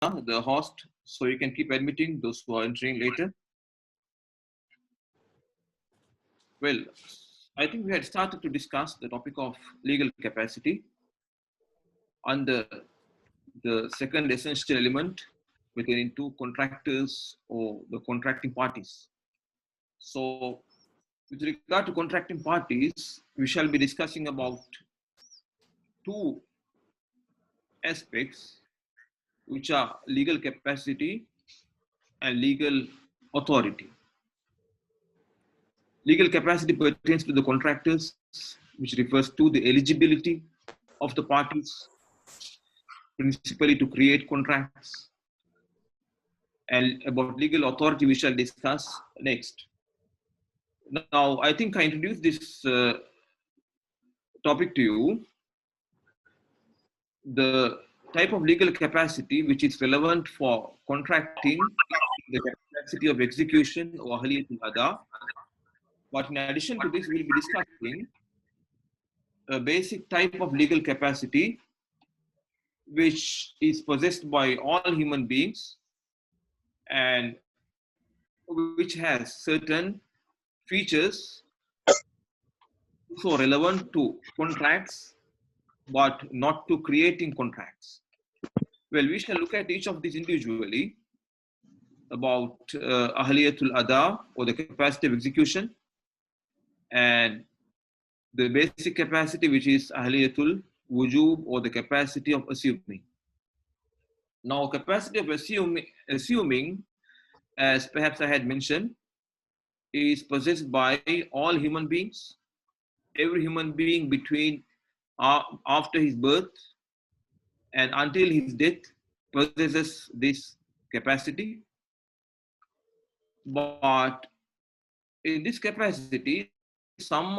the host, so you can keep admitting those who are entering later. Well, I think we had started to discuss the topic of legal capacity under the second essential element between two contractors or the contracting parties. So, with regard to contracting parties, we shall be discussing about two aspects, which are legal capacity and legal authority. Legal capacity pertains to the contractors, which refers to the eligibility of the parties, principally to create contracts. And about legal authority, we shall discuss next. Now, I think I introduced this topic to you. The type of legal capacity which is relevant for contracting, the capacity of execution or ahliyatul ada. But in addition to this, we'll be discussing a basic type of legal capacity which is possessed by all human beings and which has certain features so relevant to contracts but not to creating contracts. Well, we shall look at each of these individually about ahliyatul ada or the capacity of execution and the basic capacity which is ahliyatul wujub or the capacity of assuming. Now, capacity of assuming, as perhaps I had mentioned, is possessed by all human beings. Every human being between after his birth and until his death possesses this capacity. But in this capacity, some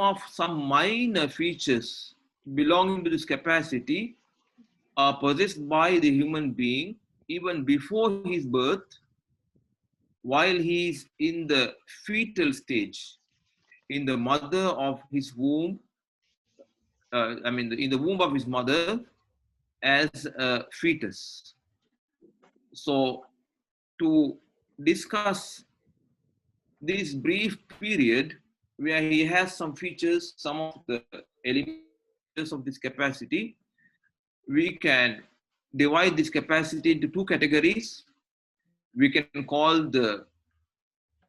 minor features belonging to this capacity are possessed by the human being even before his birth, while he is in the fetal stage, in the mother of his womb, in the womb of his mother as a fetus. So, to discuss this brief period where he has some features, some of the elements of this capacity, we can divide this capacity into two categories. We can call the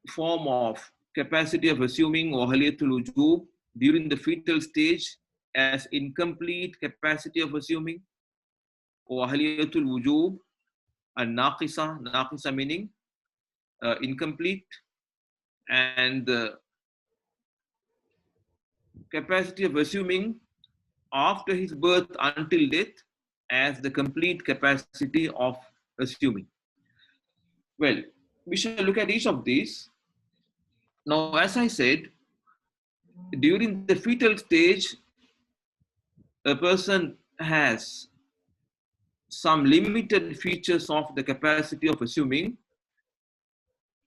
form of capacity of assuming or ahliyatul wujub during the fetal stage as incomplete capacity of assuming, or ahliyatul wujub and naqisa meaning incomplete, and the capacity of assuming after his birth until death as the complete capacity of assuming. Well, we shall look at each of these. Now, as I said, during the fetal stage, a person has some limited features of the capacity of assuming.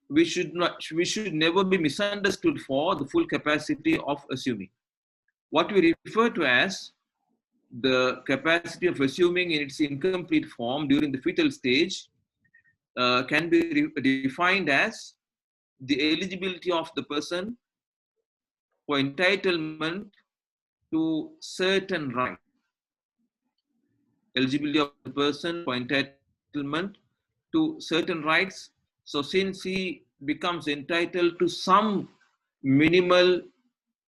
We should never be misunderstood for the full capacity of assuming. What we refer to as the capacity of assuming in its incomplete form during the fetal stage can be defined as the eligibility of the person for entitlement to certain rights. Eligibility of the person for entitlement to certain rights. So since he becomes entitled to some minimal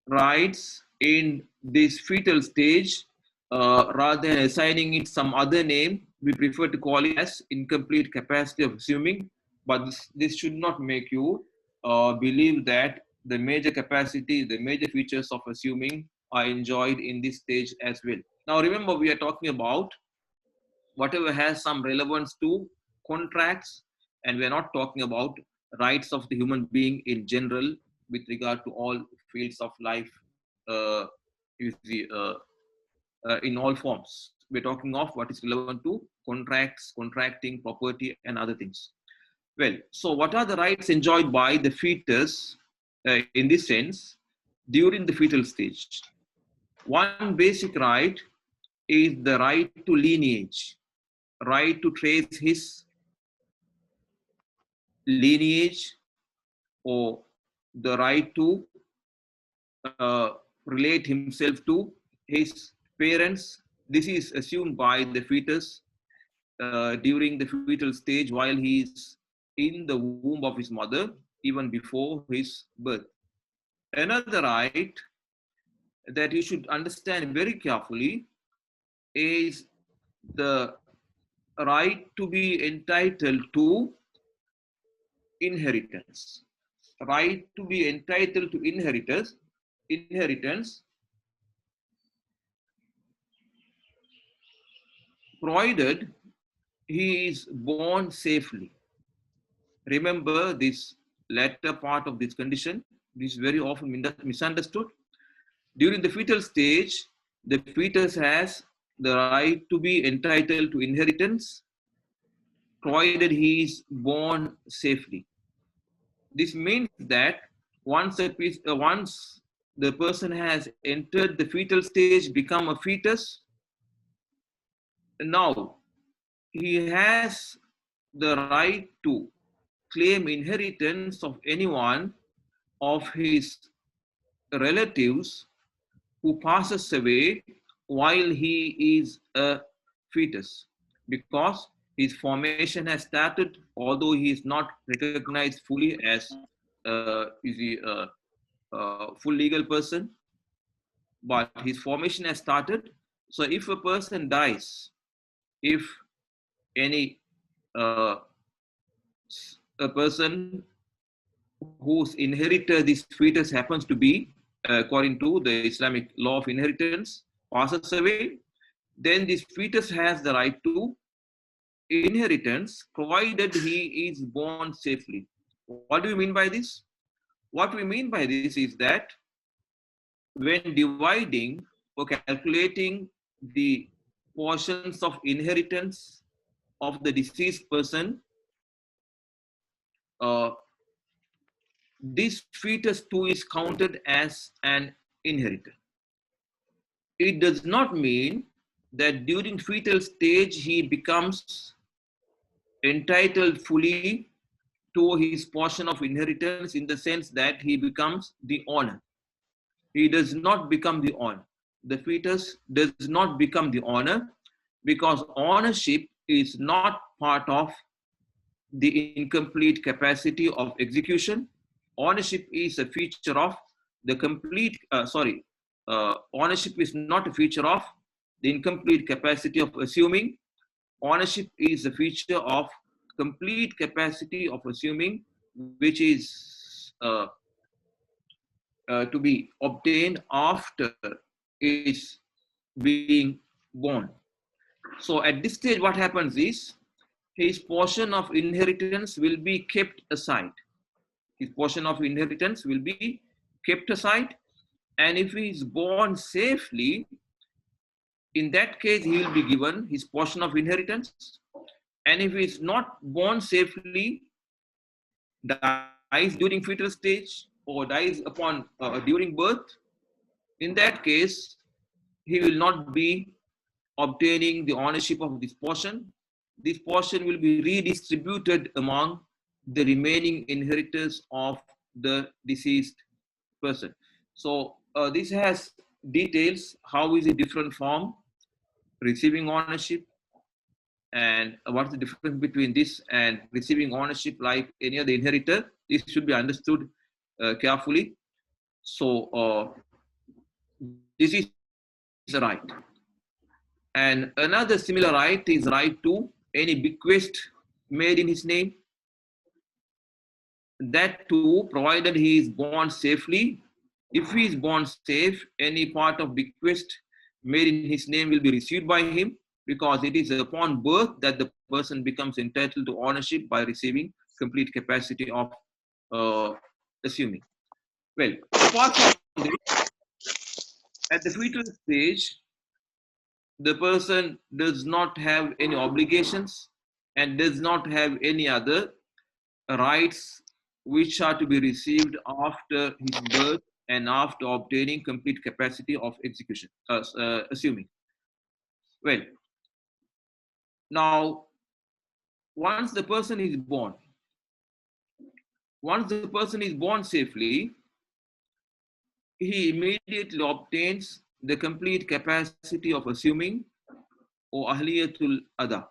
rights in this fetal stage, rather than assigning it some other name, we prefer to call it as incomplete capacity of assuming. But this should not make you believe that the major capacity, the major features of assuming are enjoyed in this stage as well. Now remember, we are talking about whatever has some relevance to contracts, and we are not talking about rights of the human being in general with regard to all fields of life in all forms. We're talking of what is relevant to contracts, contracting, property, and other things. Well, so what are the rights enjoyed by the fetus in this sense during the fetal stage? One basic right is the right to lineage, right to trace his lineage or the right to uh, relate himself to his parents. This is assumed by the fetus during the fetal stage while he is in the womb of his mother, even before his birth. Another right that you should understand very carefully is the right to be entitled to inheritance. Right to be entitled to inheritance, provided he is born safely. Remember this latter part of this condition. This is very often misunderstood. During the fetal stage, the fetus has the right to be entitled to inheritance, provided he is born safely. This means that once the person has entered the fetal stage, become a fetus, now he has the right to claim inheritance of anyone of his relatives who passes away while he is a fetus, because his formation has started, although he is not recognized fully as is a full legal person, but his formation has started. So if a person dies, if any uh, a person whose inheritor this fetus happens to be, according to the Islamic law of inheritance, passes away, then this fetus has the right to inheritance, provided he is born safely. What do you mean by this? What we mean by this is that when dividing or calculating the portions of inheritance of the deceased person, uh, this fetus too is counted as an inheritor. It does not mean that during fetal stage he becomes entitled fully to his portion of inheritance in the sense that he becomes the owner. He does not become the owner. The fetus does not become the owner because ownership is not part of the incomplete capacity of execution. Ownership is a feature of the ownership is not a feature of the incomplete capacity of assuming. Ownership is a feature of complete capacity of assuming, which is to be obtained after its being born. So at this stage, what happens is his portion of inheritance will be kept aside. His portion of inheritance will be kept aside. And if he is born safely, in that case, he will be given his portion of inheritance. And if he is not born safely, dies during fetal stage or dies upon during birth, in that case, he will not be obtaining the ownership of this portion. This portion will be redistributed among the remaining inheritors of the deceased person. So this has details. How is it different from receiving ownership, and what's the difference between this and receiving ownership like any other inheritor? This should be understood carefully. So this is a right. And another similar right is right to any bequest made in his name. That too, provided he is born safely. If he is born safe, any part of bequest made in his name will be received by him, because it is upon birth that the person becomes entitled to ownership by receiving complete capacity of assuming. Well, apart from this, at the fetal stage, the person does not have any obligations and does not have any other rights which are to be received after his birth and after obtaining complete capacity of execution, assuming. Well, now, once the person is born, once the person is born safely, he immediately obtains the complete capacity of assuming, or ahliyatul ada.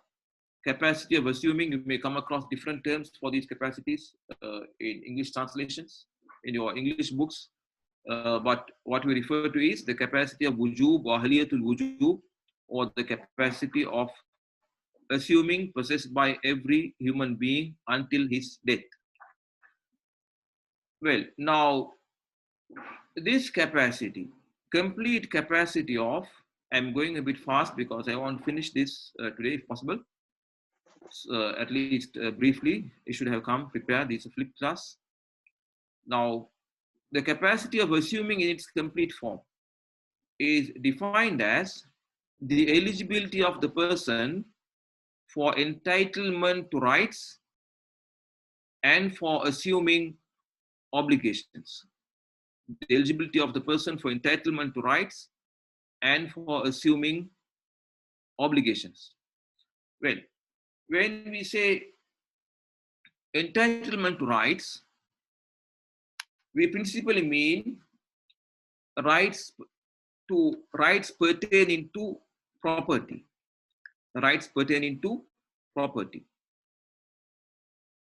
Capacity of assuming, you may come across different terms for these capacities in English translations, in your English books. But what we refer to is the capacity of wujub, or ahliyatul wujub, or the capacity of assuming possessed by every human being until his death. Well, now this capacity, complete capacity of, I'm going a bit fast because I want to finish this today if possible. At least briefly, it should have come prepared. This is a flipped class. Now, the capacity of assuming in its complete form is defined as the eligibility of the person for entitlement to rights and for assuming obligations. The eligibility of the person for entitlement to rights and for assuming obligations. Well, when we say entitlement to rights, we principally mean rights pertaining to property. Rights pertaining to property.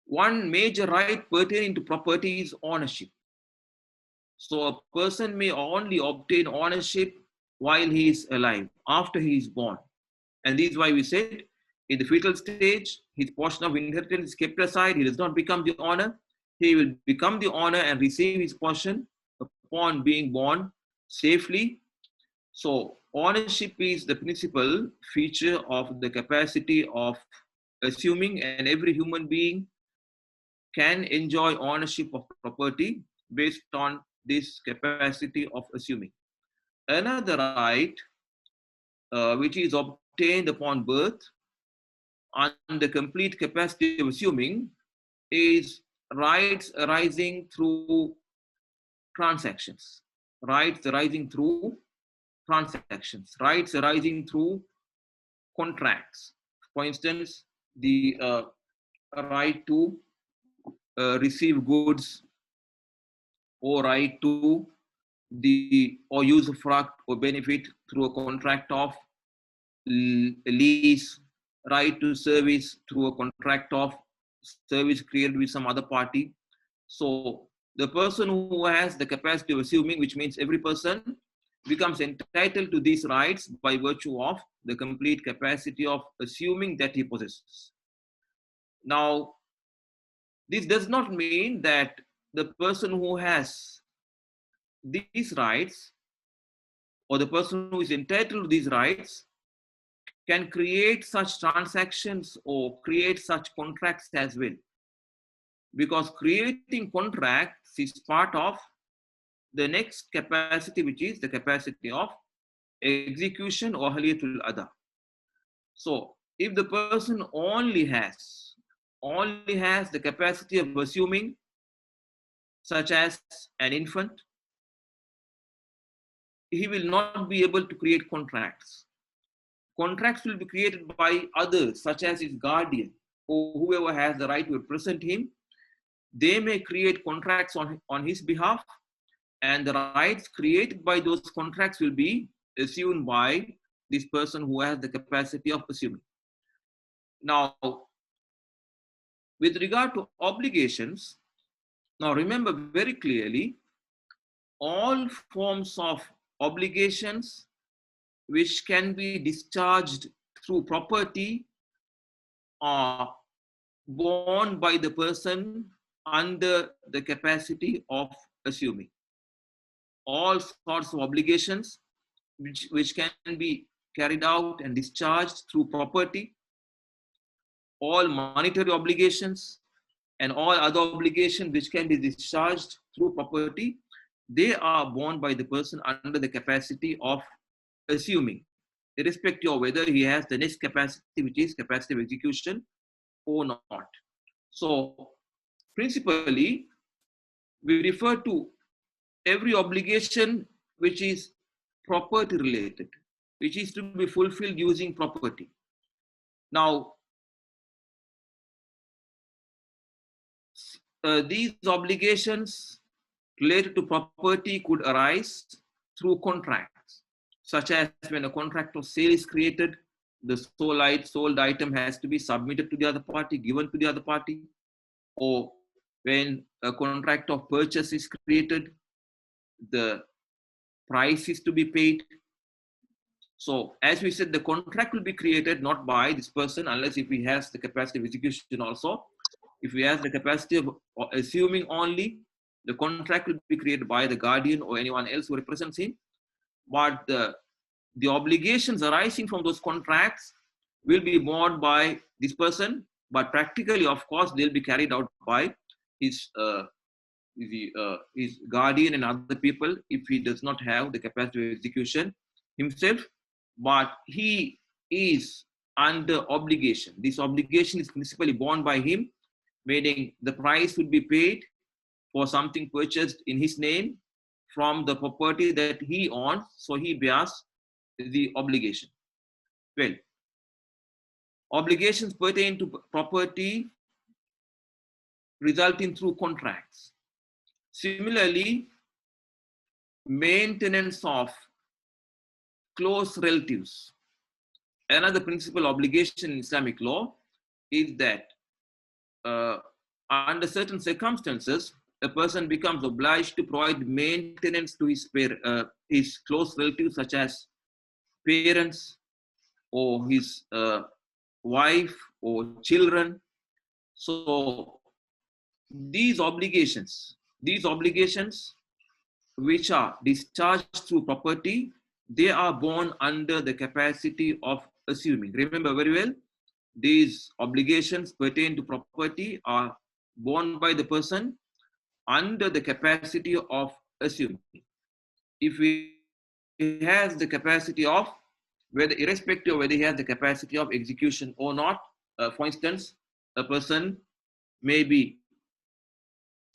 One major right pertaining to property is ownership. So a person may only obtain ownership while he is alive, after he is born. And this is why we said, in the fetal stage, his portion of inheritance is kept aside. He does not become the owner. He will become the owner and receive his portion upon being born safely. So ownership is the principal feature of the capacity of assuming, and every human being can enjoy ownership of property based on this capacity of assuming. Another right, which is obtained upon birth and the complete capacity of assuming, is rights arising through transactions. Rights arising through transactions. Rights arising through contracts. For instance, the right to receive goods, or right to or use a product or benefit through a contract of lease, right to service through a contract of service created with some other party. So the person who has the capacity of assuming, which means every person, becomes entitled to these rights by virtue of the complete capacity of assuming that he possesses. Now, this does not mean that the person who has these rights, or the person who is entitled to these rights, can create such transactions or create such contracts as well. Because creating contracts is part of the next capacity, which is the capacity of execution, or ahliyatul ada. So if the person only has the capacity of assuming, such as an infant, he will not be able to create contracts. Contracts will be created by others, such as his guardian, or whoever has the right to represent him. They may create contracts on his behalf, and the rights created by those contracts will be assumed by this person who has the capacity of assuming. Now, with regard to obligations, now remember very clearly, all forms of obligations which can be discharged through property are borne by the person under the capacity of assuming. All sorts of obligations which can be carried out and discharged through property, all monetary obligations, and all other obligations which can be discharged through property, they are borne by the person under the capacity of assuming, irrespective of whether he has the next capacity, which is capacity of execution, or not. So principally, we refer to every obligation which is property related, which is to be fulfilled using property. Now, these obligations related to property could arise through contracts, such as when a contract of sale is created, the sold item has to be submitted to the other party, given to the other party, or when a contract of purchase is created, the price is to be paid. So as we said, the contract will be created not by this person unless if he has the capacity of execution also. If he has the capacity of assuming only, the contract will be created by the guardian or anyone else who represents him. But the obligations arising from those contracts will be borne by this person, but practically, of course, they'll be carried out by his guardian and other people if he does not have the capacity of execution himself, but he is under obligation. This obligation is principally borne by him, meaning the price would be paid for something purchased in his name from the property that he owns, so he bears the obligation. Well, obligations pertain to property resulting through contracts. Similarly, maintenance of close relatives. Another principal obligation in Islamic law is that under certain circumstances, a person becomes obliged to provide maintenance to his close relatives, such as parents or his wife or children. So these obligations which are discharged through property, they are borne under the capacity of assuming. Remember very well, these obligations pertain to property are borne by the person under the capacity of assuming. If he has the capacity of, whether irrespective of whether he has the capacity of execution or not, for instance, a person may be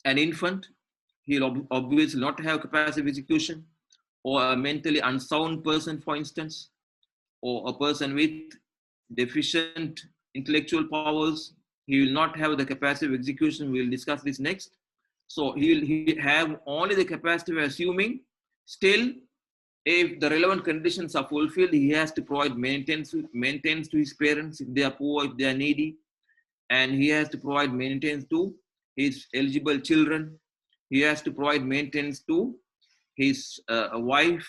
an infant, he'll obviously not have capacity of execution, or a mentally unsound person, for instance, or a person with deficient intellectual powers, he will not have the capacity of execution. We'll discuss this next. So he'll have only the capacity of assuming. Still, if the relevant conditions are fulfilled, he has to provide maintenance to his parents if they are poor, if they are needy, and he has to provide maintenance to his eligible children. He has to provide maintenance to his wife.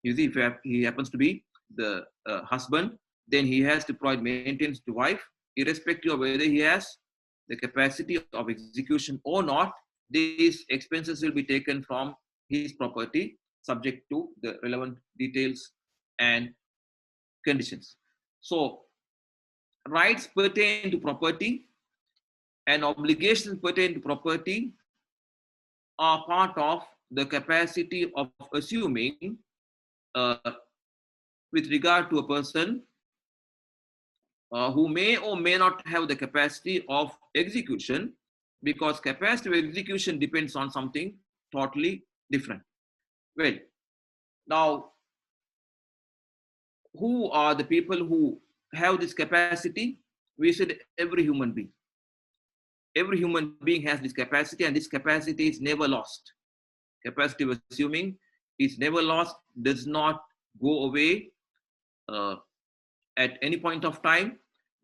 You see, if he happens to be the husband, then he has to provide maintenance to wife, irrespective of whether he has the capacity of execution or not. These expenses will be taken from his property, subject to the relevant details and conditions. So rights pertain to property and obligations pertain to property are part of the capacity of assuming with regard to a person who may or may not have the capacity of execution, because capacity of execution depends on something totally different. Well, now, who are the people who have this capacity? We said every human being. Every human being has this capacity, and this capacity is never lost. Capacity of assuming is never lost, does not go away at any point of time.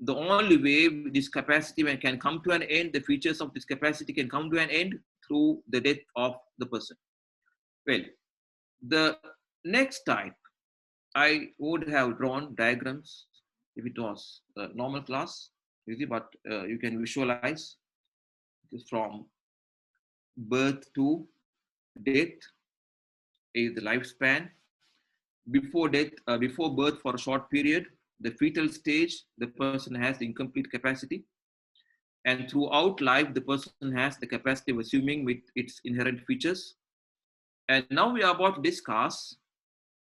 The only way this capacity can come to an end, the features of this capacity can come to an end through the death of the person. Well, the next type, I would have drawn diagrams if it was a normal class, you see, but you can visualize this from birth to death is the lifespan. Before death, before birth for a short period, the fetal stage, the person has the incomplete capacity. And throughout life, the person has the capacity of assuming with its inherent features. And now we are about to discuss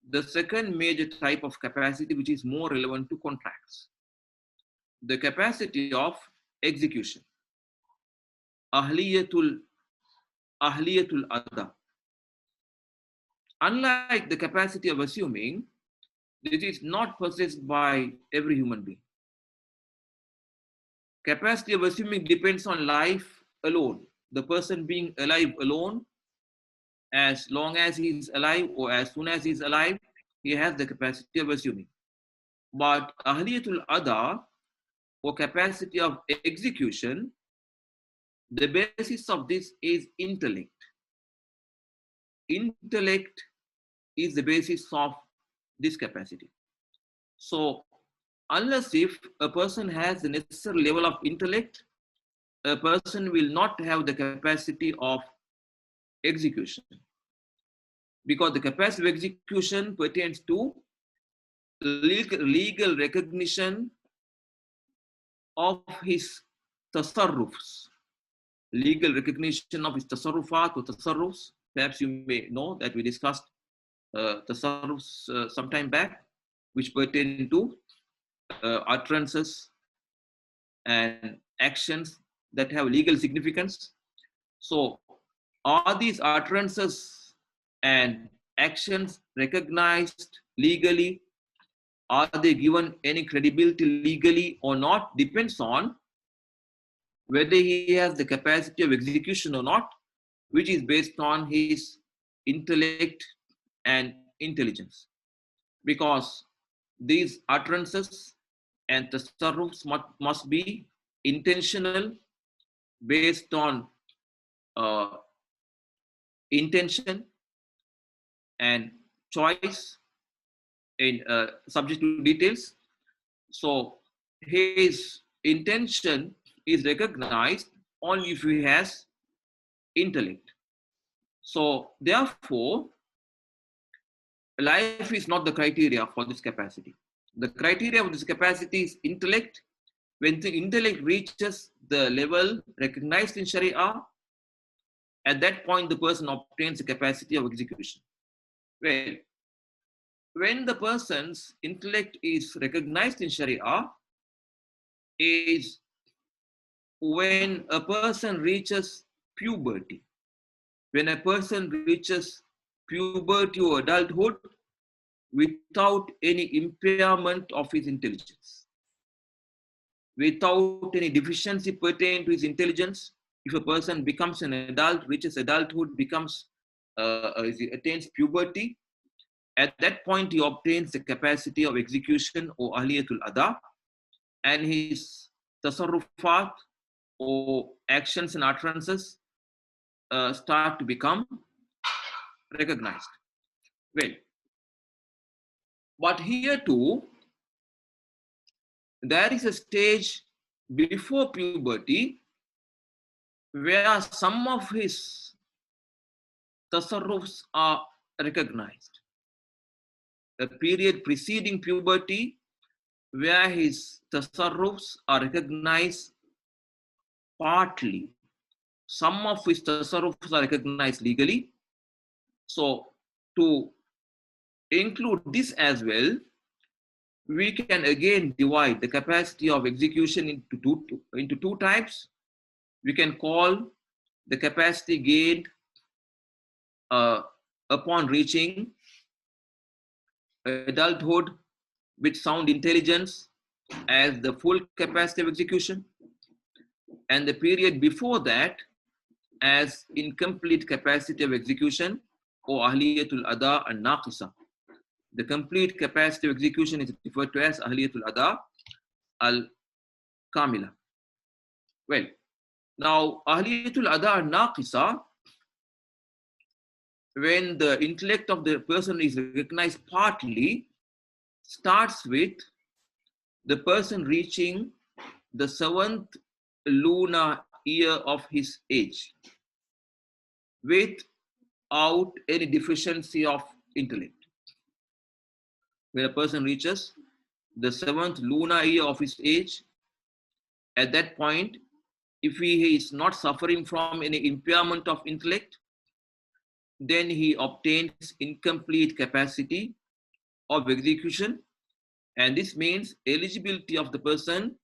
the second major type of capacity, which is more relevant to contracts. The capacity of execution. Ahliyatul Ada. Unlike the capacity of assuming, this is not possessed by every human being. Capacity of assuming depends on life alone. the person being alive alone, as long as he is alive or as soon as he is alive, he has the capacity of assuming. But ahliyatul ada, or capacity of execution, the basis of this is intellect. Intellect is the basis of this capacity. So unless if a person has the necessary level of intellect, a person will not have the capacity of execution, because the capacity of execution pertains to legal recognition of his tasarrufs, legal recognition of his tasarrufat or tasarrufs. Perhaps you may know that we discussed tasarrufs sometime back, which pertain to utterances and actions that have legal significance. So are these utterances and actions recognized legally? Are they given any credibility legally or not? Depends on whether he has the capacity of execution or not, which is based on his intellect and intelligence. Because these utterances and tasarrufs must be intentional, based on intention and choice, in subject to details. So his intention is recognized only if he has intellect. So therefore, life is not the criteria for this capacity. The criteria of this capacity is intellect. When the intellect reaches the level recognized in Sharia, at that point the person obtains the capacity of execution. Well, when the person's intellect is recognized in Sharia is when a person reaches puberty. When a person reaches puberty or adulthood without any impairment of his intelligence, without any deficiency pertaining to his intelligence. If a person becomes an adult, reaches adulthood, attains puberty, at that point he obtains the capacity of execution or ahliyatul ada, and his tasarrufat or actions and utterances start to become recognized. Well, but here too, there is a stage before puberty where some of his tasarrufs are recognized. A period preceding puberty where his tasarrufs are recognized partly. Some of his tasarrufs are recognized legally. So to include this as well, we can again divide the capacity of execution into two types. We can call the capacity gained upon reaching adulthood with sound intelligence as the full capacity of execution, and the period before that as incomplete capacity of execution, or ahliyatul ada and naqisa. The complete capacity of execution is referred to as ahliyatul ada al kamila. Well, now ahliyatul ada and naqisa, when the intellect of the person is recognized partly, starts with the person reaching the 7th lunar year of his age without any deficiency of intellect. When a person reaches the 7th lunar year of his age, at that point, if he is not suffering from any impairment of intellect, then he obtains incomplete capacity of execution, and this means eligibility of the person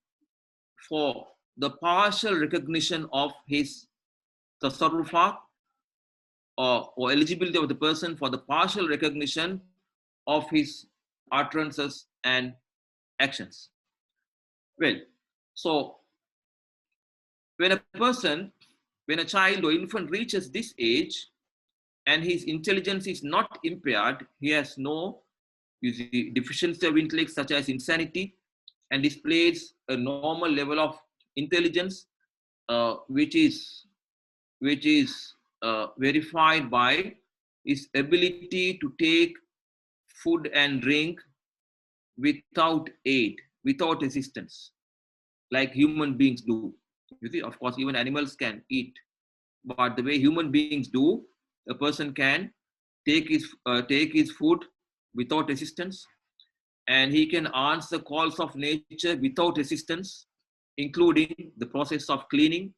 for the partial recognition of his tasarrufat, or eligibility of the person for the partial recognition of his utterances and actions. Well, so when a person when a child or infant reaches this age and his intelligence is not impaired, he has no deficiency of intellect such as insanity, and displays a normal level of intelligence, which is verified by his ability to take food and drink without aid, without assistance, like human beings do. You see, of course, even animals can eat, but the way human beings do, a person can take his food without assistance, and he can answer calls of nature without assistance, including the process of cleaning.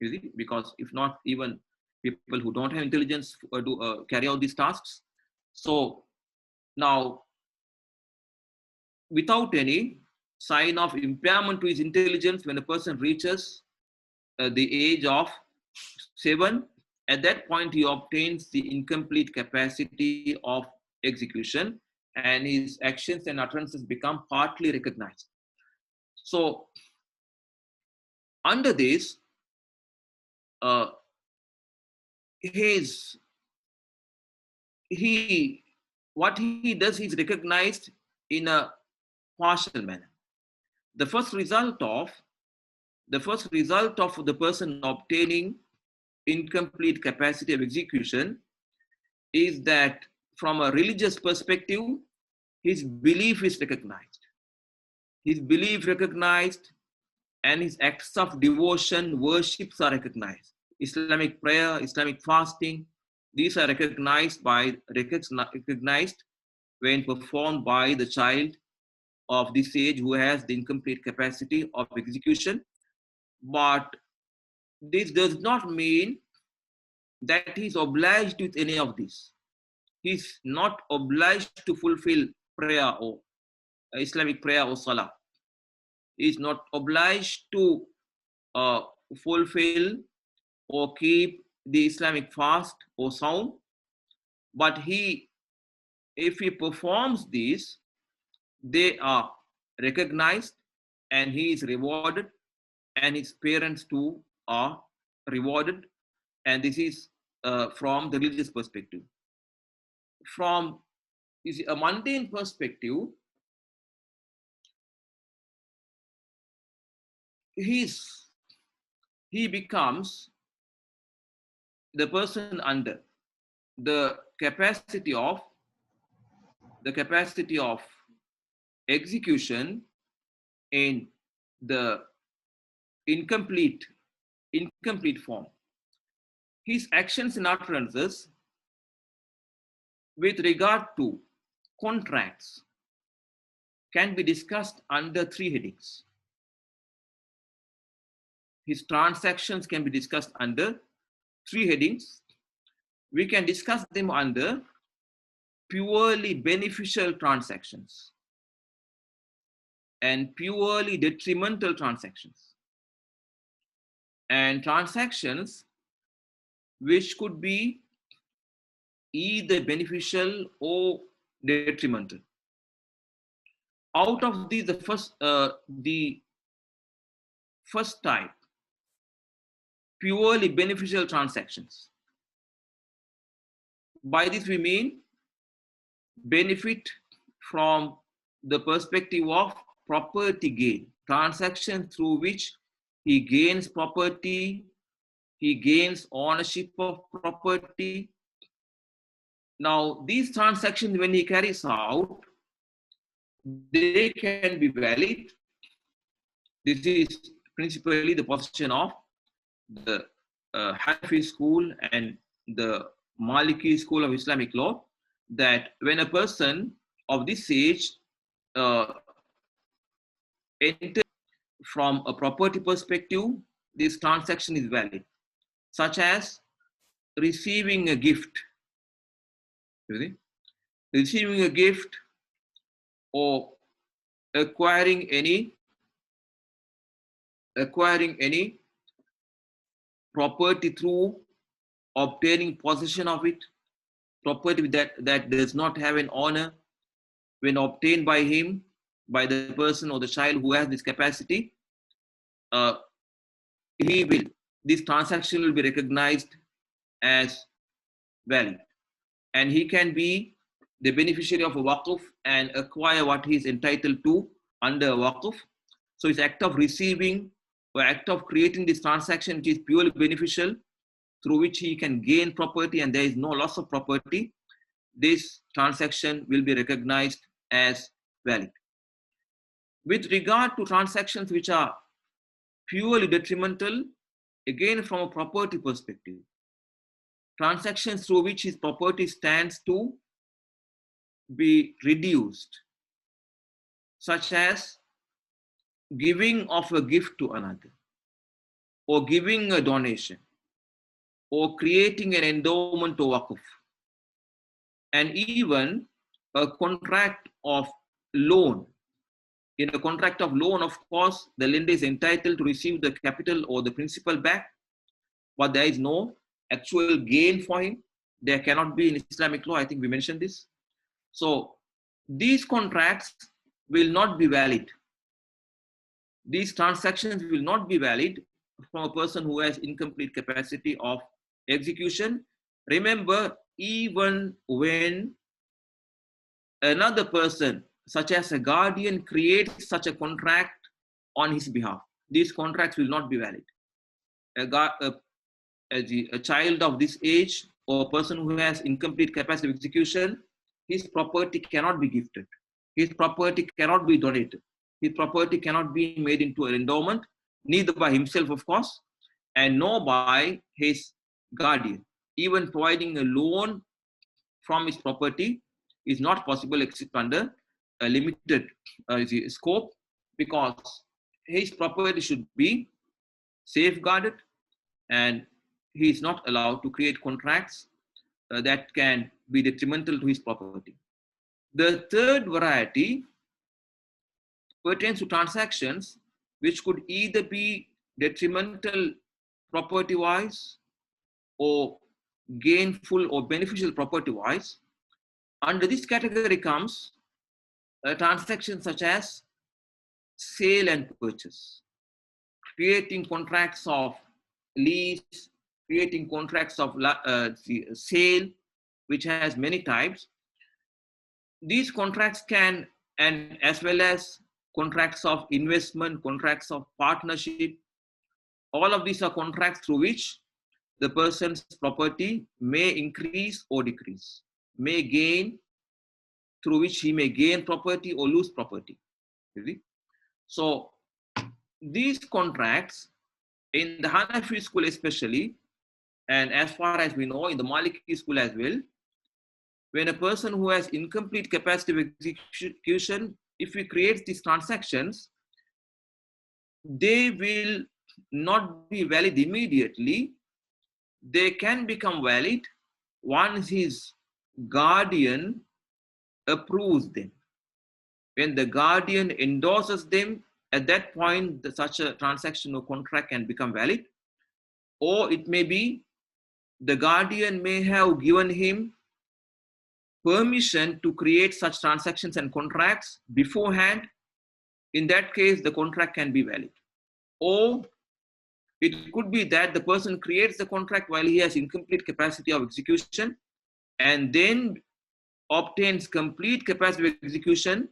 You see, because if not, even people who don't have intelligence carry out these tasks. So now, without any sign of impairment to his intelligence, when a person reaches the age of 7, at that point he obtains the incomplete capacity of execution, and his actions and utterances become partly recognized. So under this, what he does is recognized in a partial manner. The first result of the person obtaining incomplete capacity of execution is that from a religious perspective, his belief is recognized. His belief recognized, and his acts of devotion, worships are recognized. Islamic prayer, Islamic fasting, these are recognized when performed by the child of this age who has the incomplete capacity of execution. But this does not mean that he is obliged with any of this. He is not obliged to fulfill prayer or Islamic prayer or salah. He is not obliged to fulfill or keep the Islamic fast or saum. But if he performs these, they are recognized, and he is rewarded, and his parents too are rewarded. And this is from the religious perspective. From a mundane perspective, he becomes the person under the capacity of execution in the incomplete form. His actions and utterances with regard to contracts can be discussed under 3 headings. His transactions can be discussed under 3 headings. We can discuss them under purely beneficial transactions and purely detrimental transactions, and transactions which could be either beneficial or detrimental. Out of these, the first type, purely beneficial transactions. By this we mean benefit from the perspective of property gain, transaction through which he gains property, he gains ownership of property. Now, these transactions, when he carries out, they can be valid. This is principally the position of the Hanafi school and the Maliki school of Islamic law, that when a person of this age enters from a property perspective, this transaction is valid, such as receiving a gift. Receiving a gift or acquiring any property through obtaining possession of it, property that does not have an owner, when obtained by him, by the person or the child who has this capacity, he will this transaction will be recognized as valid. And he can be the beneficiary of a waqf and acquire what he is entitled to under a waqf. So it's act of receiving or act of creating this transaction which is purely beneficial, through which he can gain property and there is no loss of property. This transaction will be recognized as valid. With regard to transactions which are purely detrimental, again from a property perspective, transactions through which his property stands to be reduced, such as giving of a gift to another, or giving a donation, or creating an endowment to waqf, and even a contract of loan. In a contract of loan, of course, the lender is entitled to receive the capital or the principal back, but there is no actual gain for him. There cannot be in Islamic law. I think we mentioned this. So these contracts will not be valid. These transactions will not be valid from a person who has incomplete capacity of execution. Remember, even when another person, such as a guardian, creates such a contract on his behalf, these contracts will not be valid. A child of this age or a person who has incomplete capacity of execution, his property cannot be gifted. His property cannot be donated. His property cannot be made into an endowment, neither by himself, of course, and nor by his guardian. Even providing a loan from his property is not possible except under a limited scope, because his property should be safeguarded and he is not allowed to create contracts that can be detrimental to his property. The third variety pertains to transactions which could either be detrimental property-wise or gainful or beneficial property-wise. Under this category comes a transaction such as sale and purchase, creating contracts of lease, creating contracts of sale, which has many types. These contracts can, and as well as contracts of investment, contracts of partnership, all of these are contracts through which the person's property may increase or decrease, may gain, through which he may gain property or lose property. So these contracts in the Hanafi school especially, and as far as we know in the Maliki school as well, when a person who has incomplete capacity of execution, if he creates these transactions, they will not be valid immediately. They can become valid once his guardian approves them. When the guardian endorses them, at that point, such a transaction or contract can become valid. Or it may be the guardian may have given him permission to create such transactions and contracts beforehand. In that case, the contract can be valid. Or it could be that the person creates the contract while he has incomplete capacity of execution and then obtains complete capacity of execution